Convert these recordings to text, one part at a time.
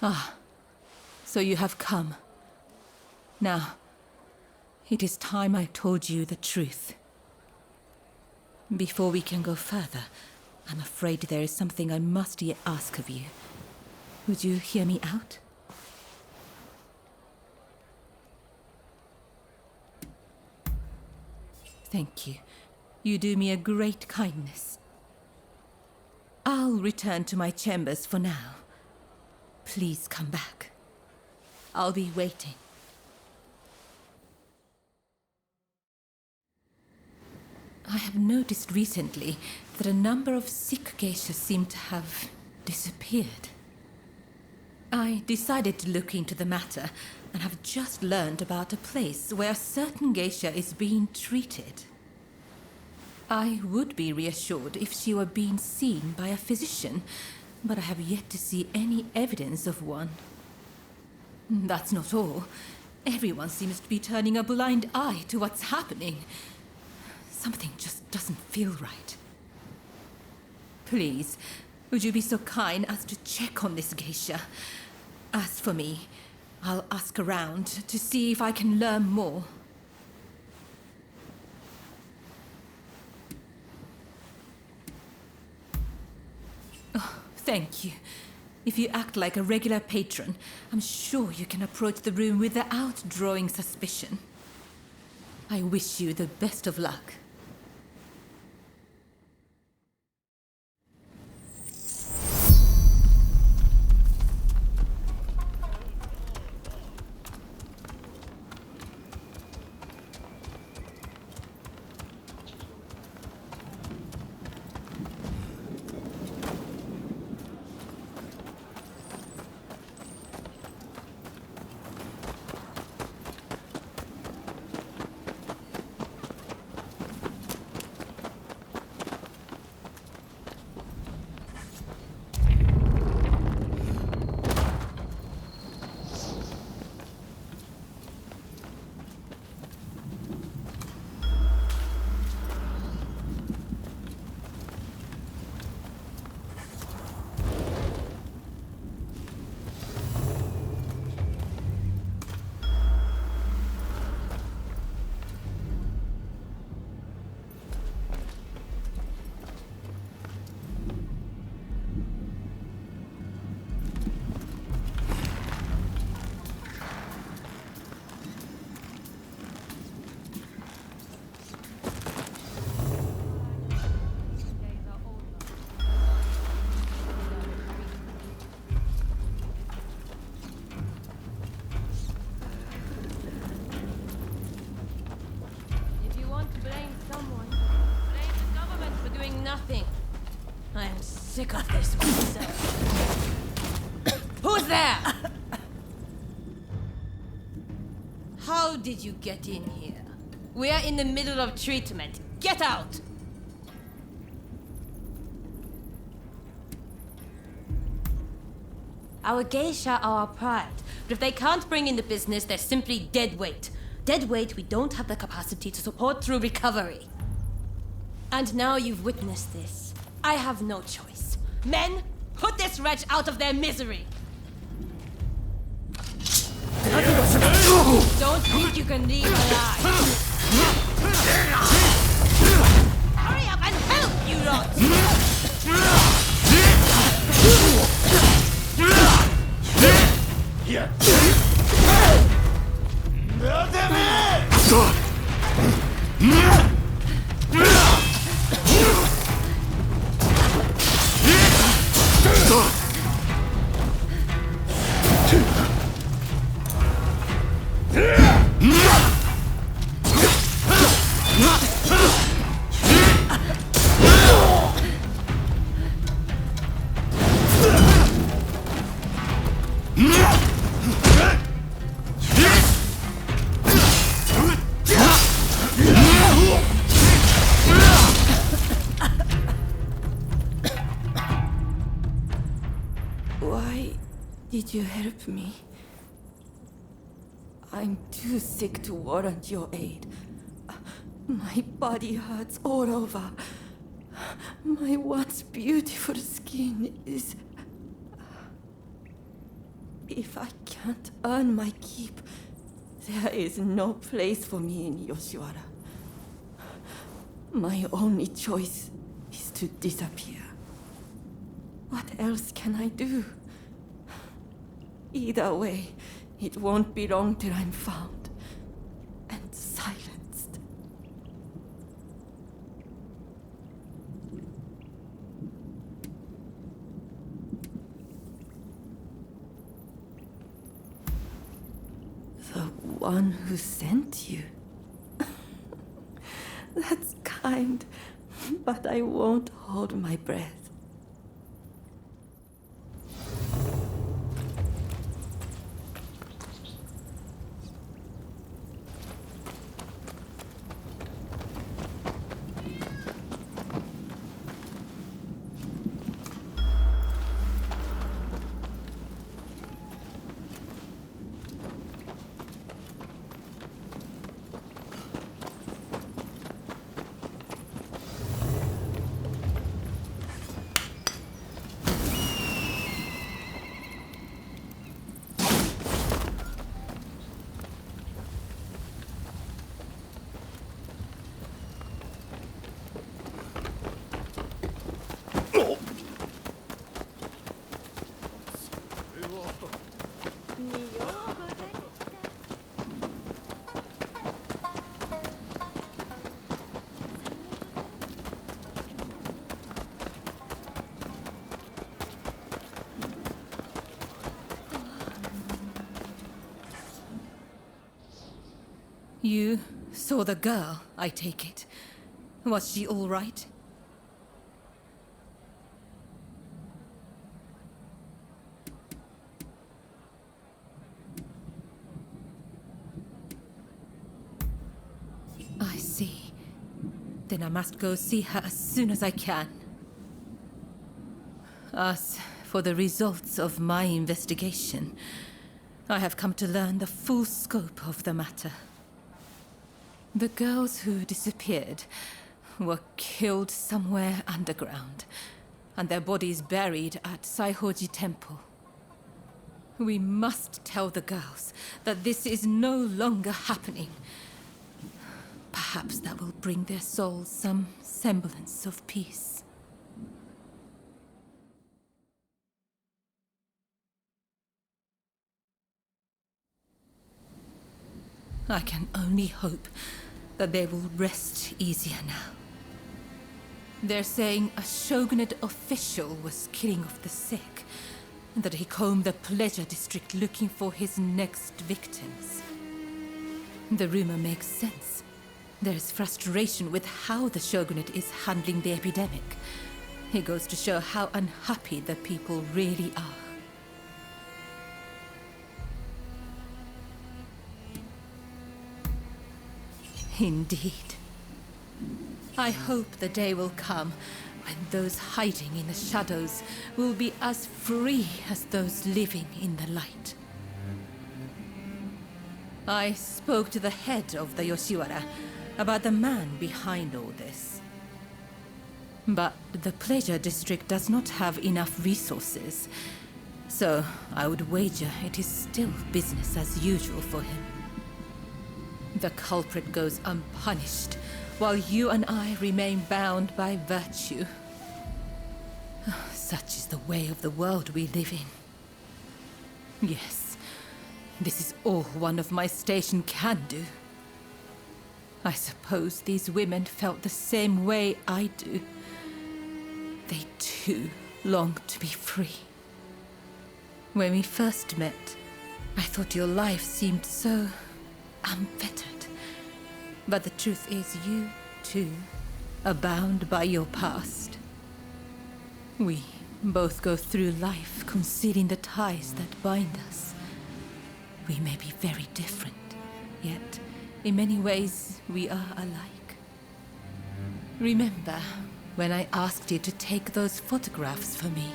Ah, so you have come. Now, it is time I told you the truth. Before we can go further, I'm afraid there is something I must yet ask of you. Would you hear me out? Thank you. You do me a great kindness. I'll return to my chambers for now. Please come back. I'll be waiting. I have noticed recently that a number of sick geishas seem to have disappeared. I decided to look into the matter and have just learned about a place where a certain geisha is being treated. I would be reassured if she were being seen by a physician, but I have yet to see any evidence of one. That's not all. Everyone seems to be turning a blind eye to what's happening. Something just doesn't feel right. Please, would you be so kind as to check on this geisha? As for me, I'll ask around to see if I can learn more. Oh, thank you. If you act like a regular patron, I'm sure you can approach the room without drawing suspicion. I wish you the best of luck. I'm sick of this myself. Who's there? How did you get in here? We're in the middle of treatment. Get out! Our geisha are our pride, but if they can't bring in the business, they're simply dead weight. Dead weight we don't have the capacity to support through recovery. And now you've witnessed this. I have no choice. Men, put this wretch out of their misery! Don't think you can leave alive! Hurry up and help, you lot! Why did you help me? I'm too sick to warrant your aid. My body hurts all over. My once beautiful skin is... If I can't earn my keep, there is no place for me in Yoshiwara. My only choice is to disappear. What else can I do? Either way, it won't be long till I'm found and silenced. The one who sent you? That's kind, but I won't hold my breath. You saw the girl, I take it. Was she all right? I see. Then I must go see her as soon as I can. As for the results of my investigation, I have come to learn the full scope of the matter. The girls who disappeared were killed somewhere underground, and their bodies buried at Saihoji Temple. We must tell the girls that this is no longer happening. Perhaps that will bring their souls some semblance of peace. I can only hope that they will rest easier now. They're saying a shogunate official was killing off the sick, and that he combed the pleasure district looking for his next victims. The rumor makes sense. There's frustration with how the shogunate is handling the epidemic. It goes to show how unhappy the people really are. Indeed. I hope the day will come when those hiding in the shadows will be as free as those living in the light. I spoke to the head of the Yoshiwara about the man behind all this. But the pleasure district does not have enough resources, so I would wager it is still business as usual for him. The culprit goes unpunished, while you and I remain bound by virtue. Such is the way of the world we live in. Yes, this is all one of my station can do. I suppose these women felt the same way I do. They too long to be free. When we first met, I thought your life seemed so unfettered. But the truth is you, too, are bound by your past. We both go through life concealing the ties that bind us. We may be very different, yet in many ways we are alike. Remember when I asked you to take those photographs for me?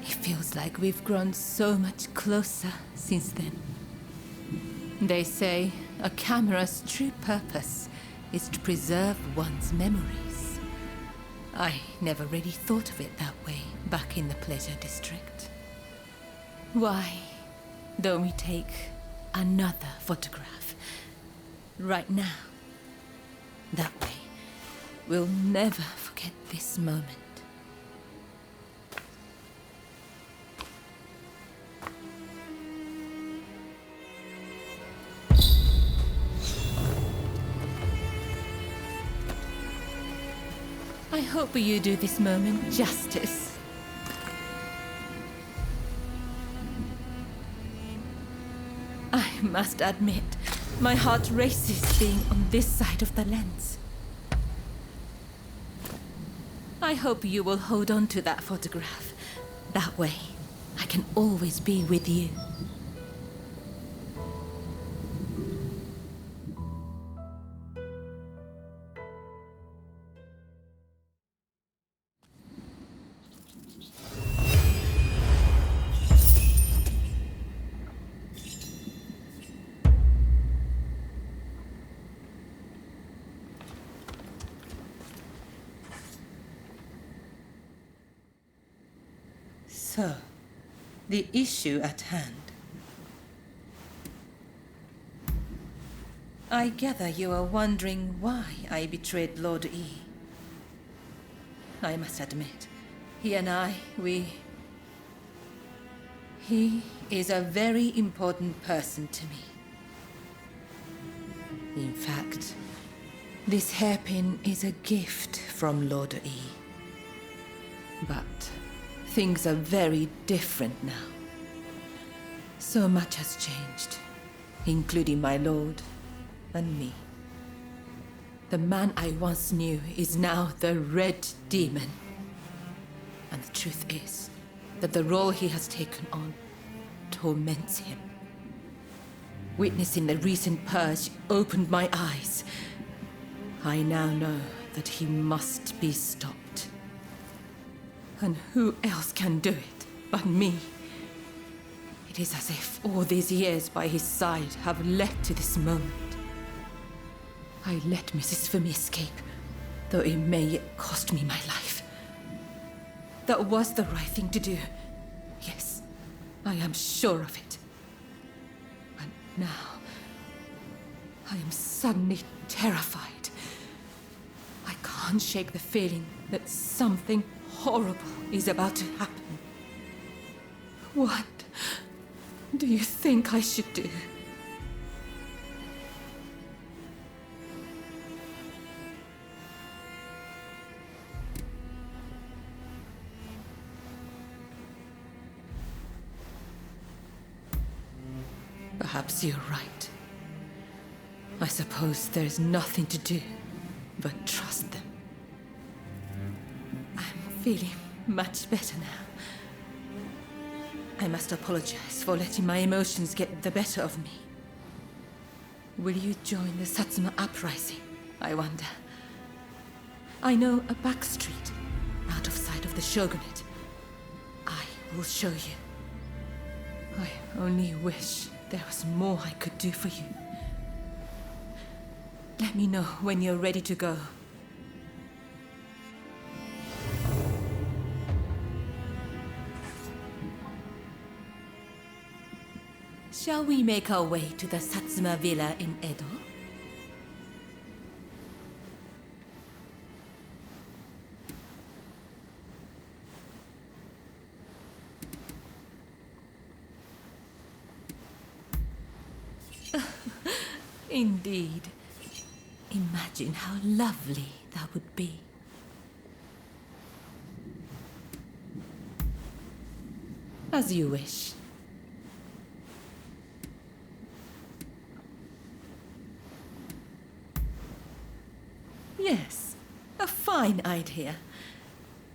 It feels like we've grown so much closer since then. They say a camera's true purpose is to preserve one's memories. I never really thought of it that way back in the pleasure district. Why don't we take another photograph? Right now. That way, we'll never forget this moment. I hope you do this moment justice. I must admit, my heart races being on this side of the lens. I hope you will hold on to that photograph. That way, I can always be with you. So, the issue at hand. I gather you are wondering why I betrayed Lord E. I must admit, he and I, He is a very important person to me. In fact, this hairpin is a gift from Lord E. But things are very different now. So much has changed, including my lord and me. The man I once knew is now the Red Demon. And the truth is that the role he has taken on torments him. Witnessing the recent purge opened my eyes. I now know that he must be stopped. And who else can do it but me? It is as if all these years by his side have led to this moment. I let Mrs. Fumi escape, though it may yet cost me my life. That was the right thing to do. Yes, I am sure of it. And now, I am suddenly terrified. I can't shake the feeling that something horrible is about to happen. What do you think I should do? Perhaps you're right. I suppose there's nothing to do but trust them. I'm feeling much better now. I must apologize for letting my emotions get the better of me. Will you join the Satsuma uprising, I wonder? I know a back street, out of sight of the shogunate. I will show you. I only wish there was more I could do for you. Let me know when you're ready to go. Shall we make our way to the Satsuma villa in Edo? Indeed. Imagine how lovely that would be. As you wish. Yes, a fine idea.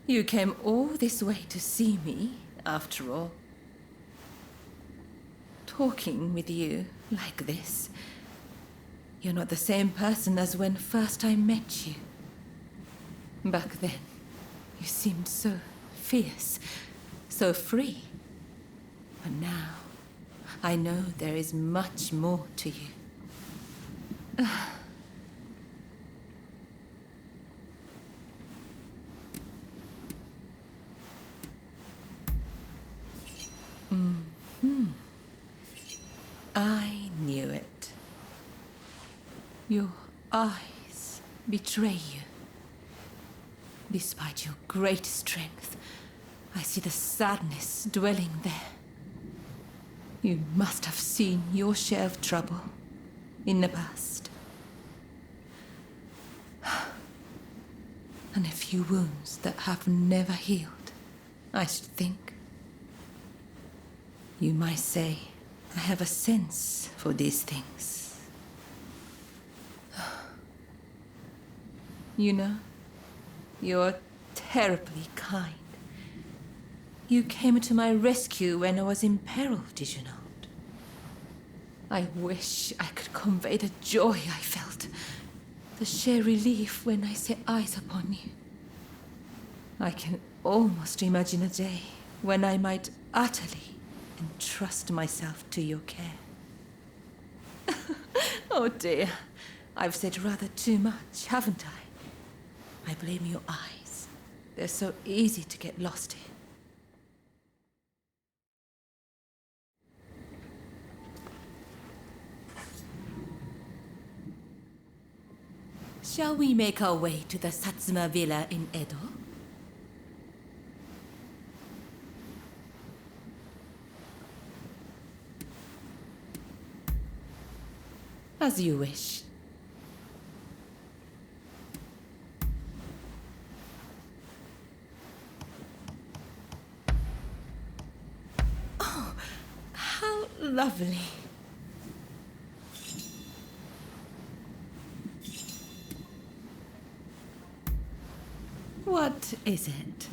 You came all this way to see me, after all. Talking with you like this. You're not the same person as when first I met you. Back then, you seemed so fierce, so free. But now, I know there is much more to you. I knew it. Your eyes betray you. Despite your great strength, I see the sadness dwelling there. You must have seen your share of trouble in the past. And a few wounds that have never healed, I should think. You might say I have a sense for these things. You know, you're terribly kind. You came to my rescue when I was in peril, did you not? I wish I could convey the joy I felt, the sheer relief when I set eyes upon you. I can almost imagine a day when I might utterly entrust myself to your care. Oh dear, I've said rather too much, haven't I? I blame your eyes. They're so easy to get lost in. Shall we make our way to the Satsuma Villa in Edo? As you wish. Oh, how lovely. What is it?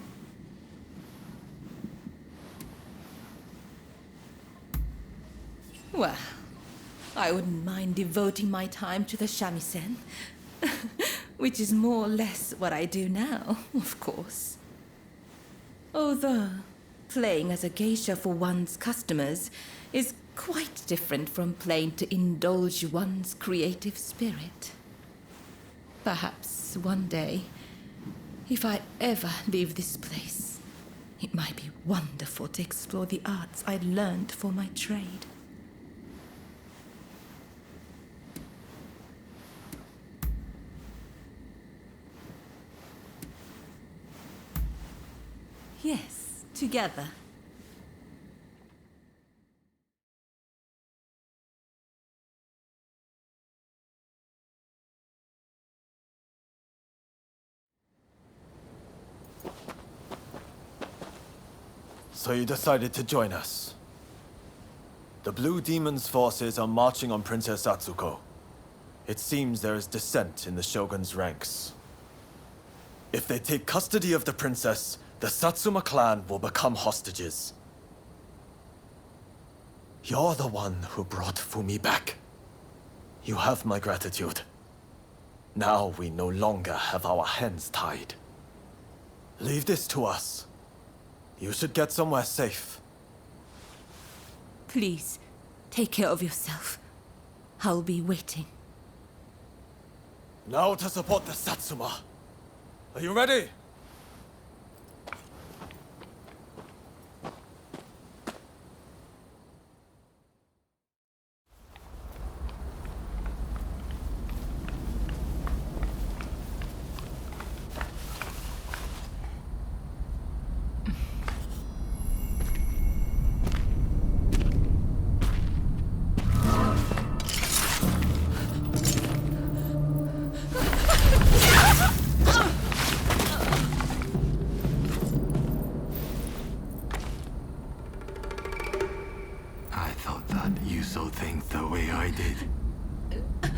Well, I wouldn't mind devoting my time to the shamisen, which is more or less what I do now, of course. Although, playing as a geisha for one's customers is quite different from playing to indulge one's creative spirit. Perhaps one day, if I ever leave this place, it might be wonderful to explore the arts I learned for my trade. Yes, together. So you decided to join us. The Blue Demon's forces are marching on Princess Atsuko. It seems there is dissent in the Shogun's ranks. If they take custody of the princess, the Satsuma clan will become hostages. You're the one who brought Fumi back. You have my gratitude. Now we no longer have our hands tied. Leave this to us. You should get somewhere safe. Please, take care of yourself. I'll be waiting. Now to support the Satsuma. Are you ready? also think the way I did?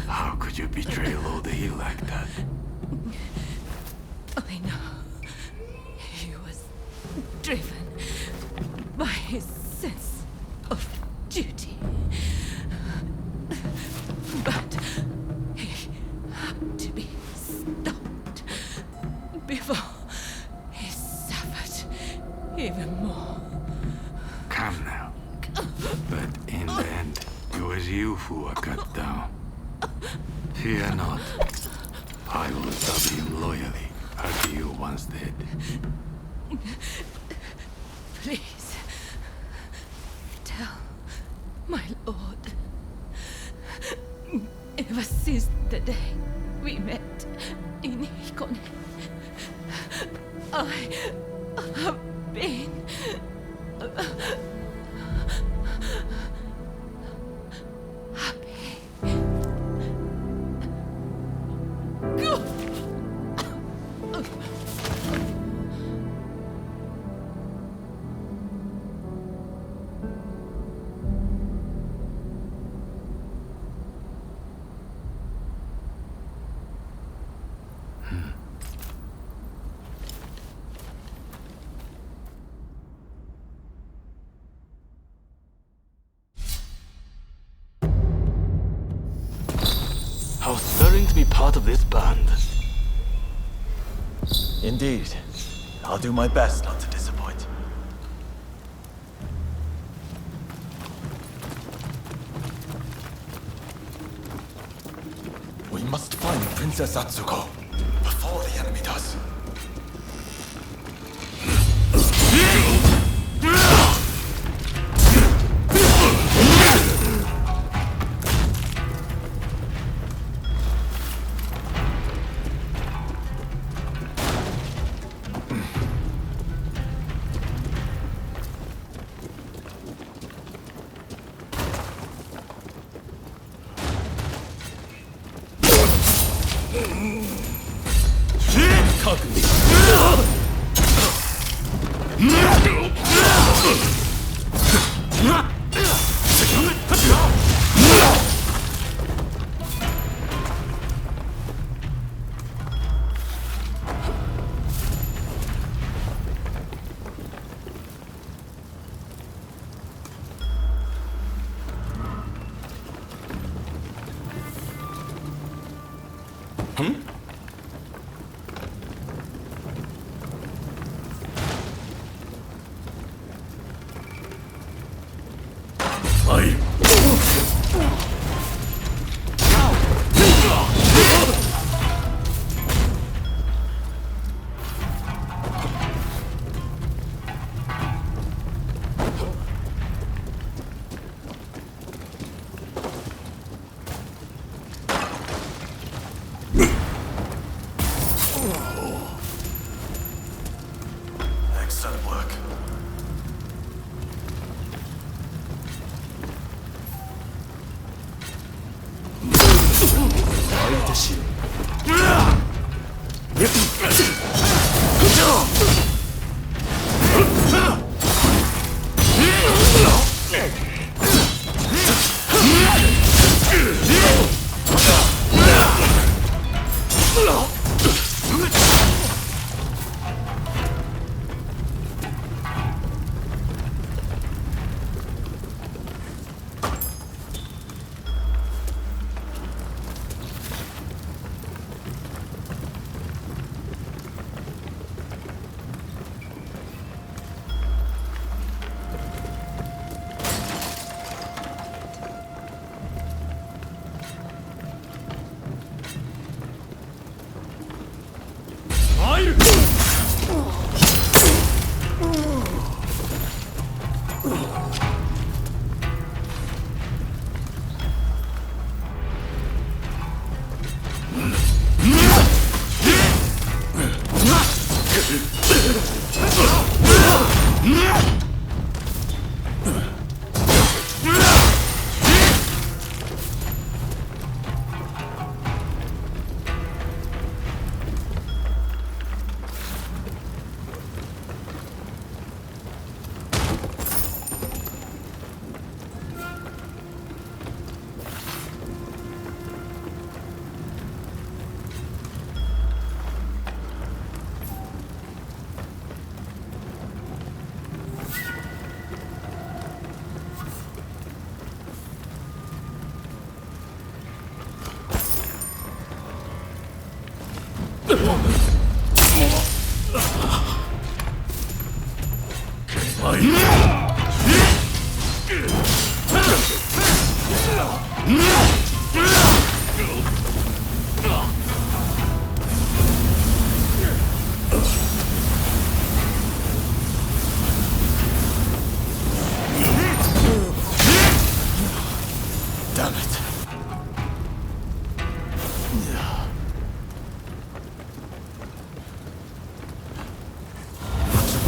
How could you betray Lodi like that? I know. He was driven by his sense of duty. But he had to be stopped before he suffered even more. Come now. But in the end, it was you who were cut down. Fear not. I will serve him loyally, as you once did. Please, tell my lord in Hikone. I have been happy. How stirring to be part of this band. Indeed. I'll do my best not to disappoint. We must find Princess Atsuko before the enemy does.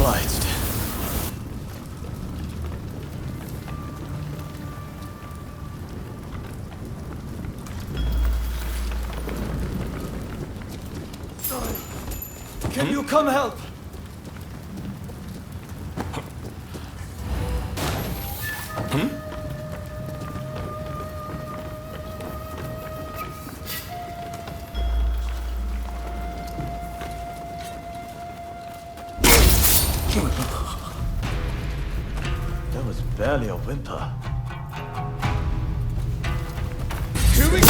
obliged. Can you come help? There was barely a whimper. Here we go!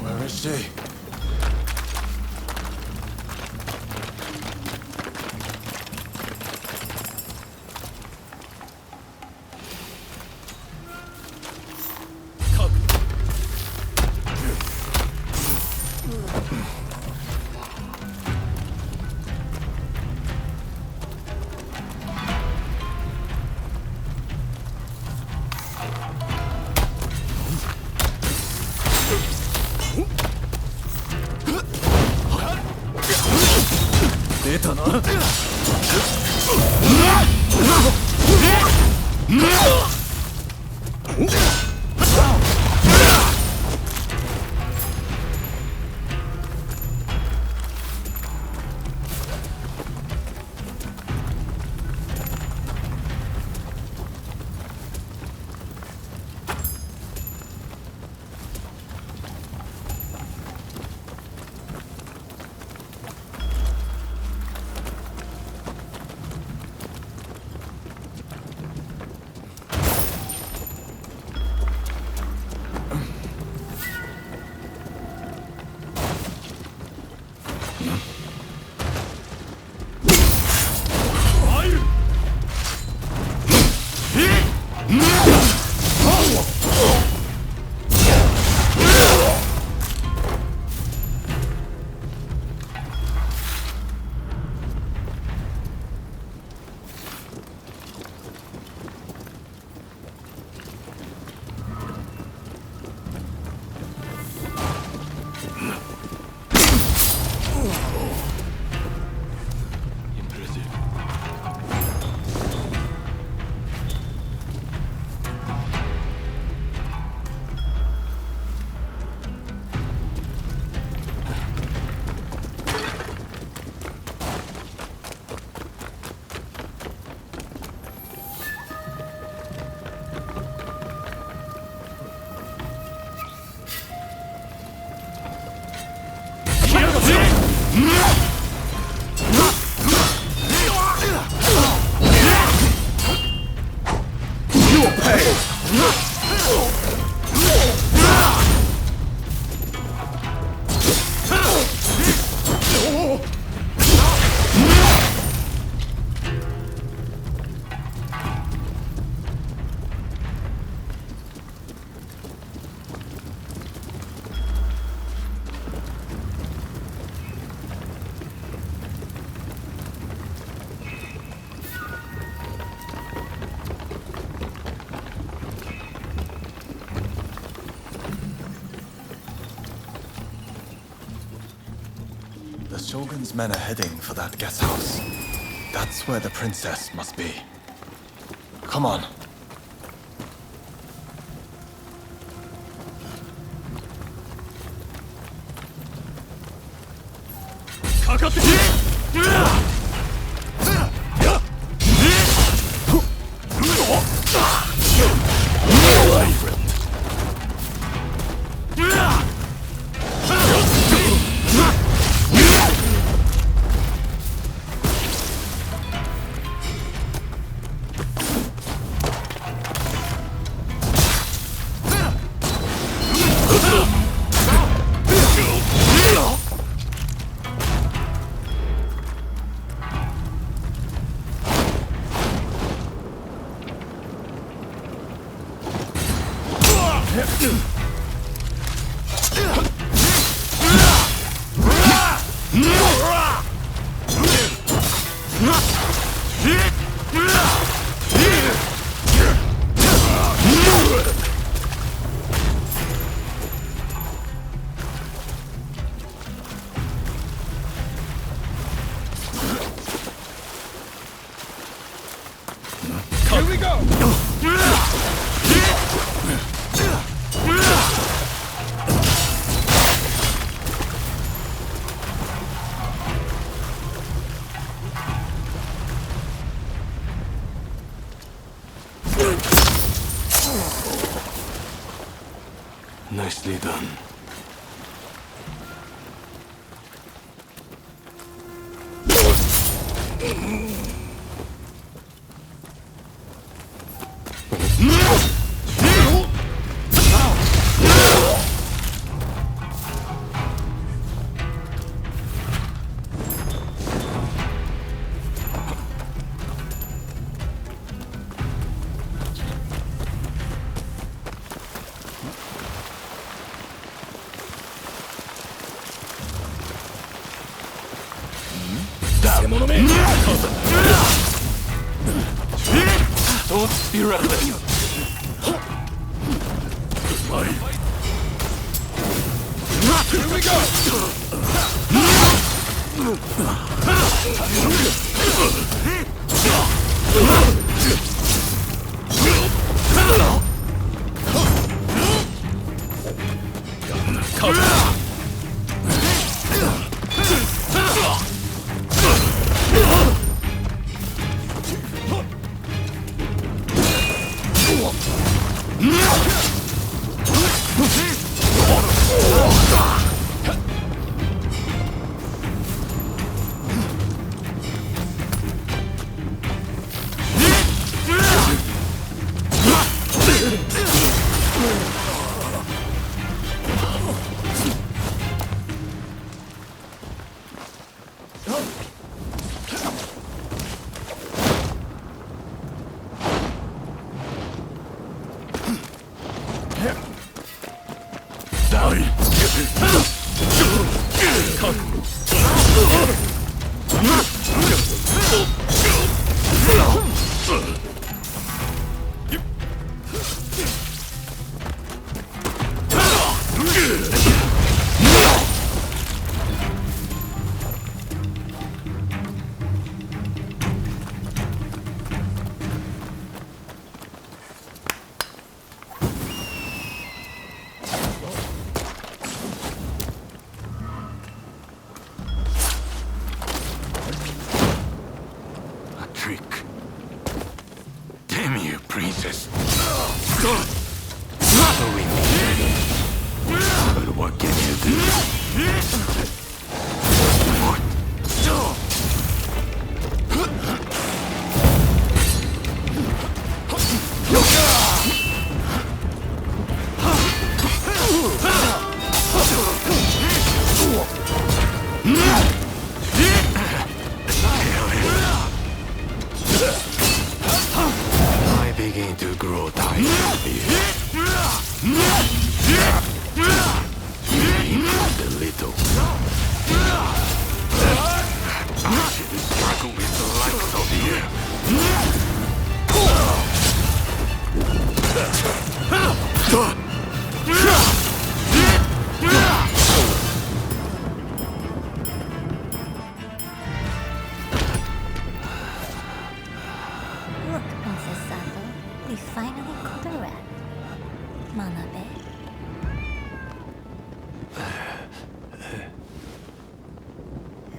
Where is she? The Shogun's men are heading for that guest house. That's where the princess must be. Come on. Nicely done. Don't be reckless. Here we go!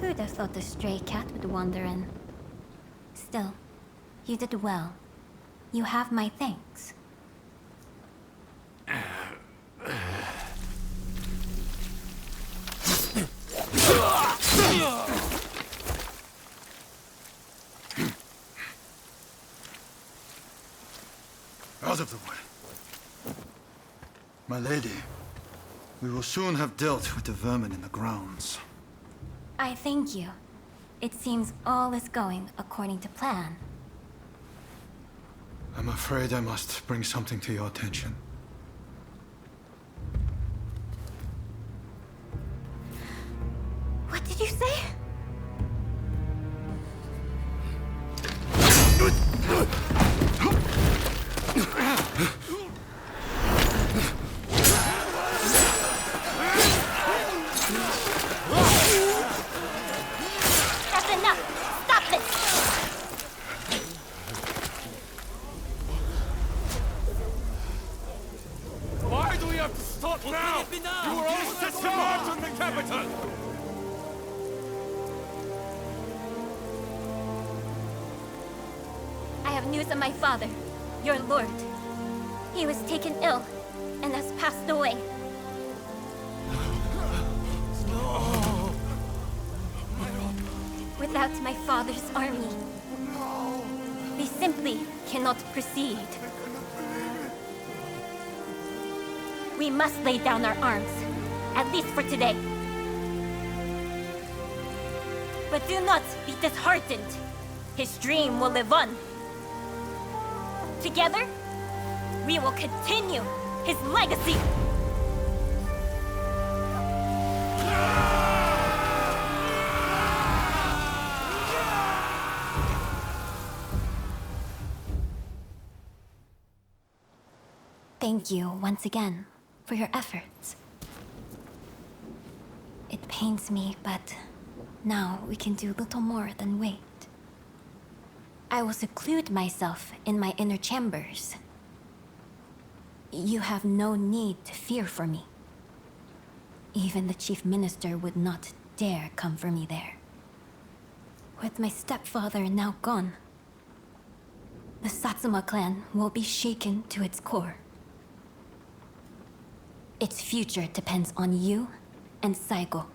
Who'd have thought the stray cat would wander in? Still, you did well. You have my thanks. Out of the way. My lady, we will soon have dealt with the vermin in the grounds. I thank you. It seems all is going according to plan. I'm afraid I must bring something to your attention. What did you say? That's enough! Stop this! news of my father, your lord. He was taken ill and has passed away. Without my father's army, we simply cannot proceed. We must lay down our arms, at least for today. But do not be disheartened. His dream will live on. Together, we will continue his legacy. Thank you once again for your efforts. It pains me, but now we can do little more than wait. I will seclude myself in my inner chambers. You have no need to fear for me. Even the chief minister would not dare come for me there. With my stepfather now gone, the Satsuma clan will be shaken to its core. Its future depends on you and Saigo.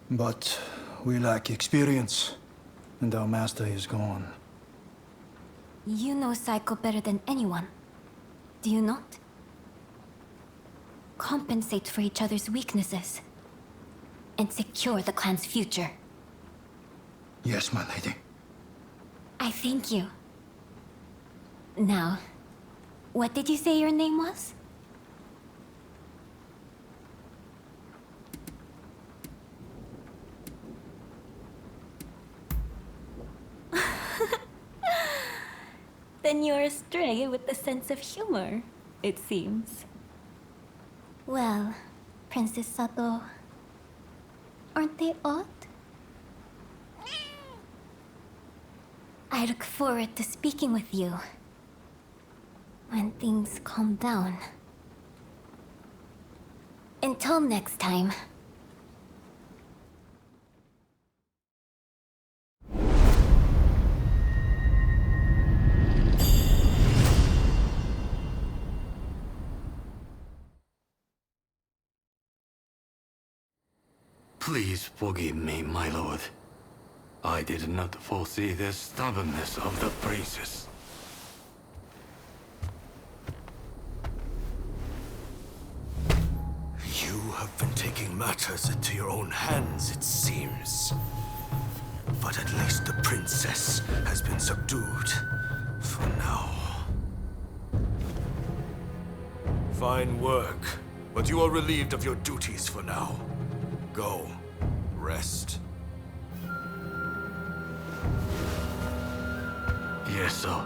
But we lack experience, and our master is gone. You know Saigo better than anyone, do you not? Compensate for each other's weaknesses, and secure the clan's future. Yes, my lady. I thank you. Now, what did you say your name was? Then you're a stray with a sense of humor, it seems. Well, Princess Sato, aren't they odd? I look forward to speaking with you when things calm down. Until next time. Please forgive me, my lord. I did not foresee the stubbornness of the priestess. You have been taking matters into your own hands, it seems. But at least the princess has been subdued. For now. Fine work, but you are relieved of your duties for now. Go. Rest. Yes, sir.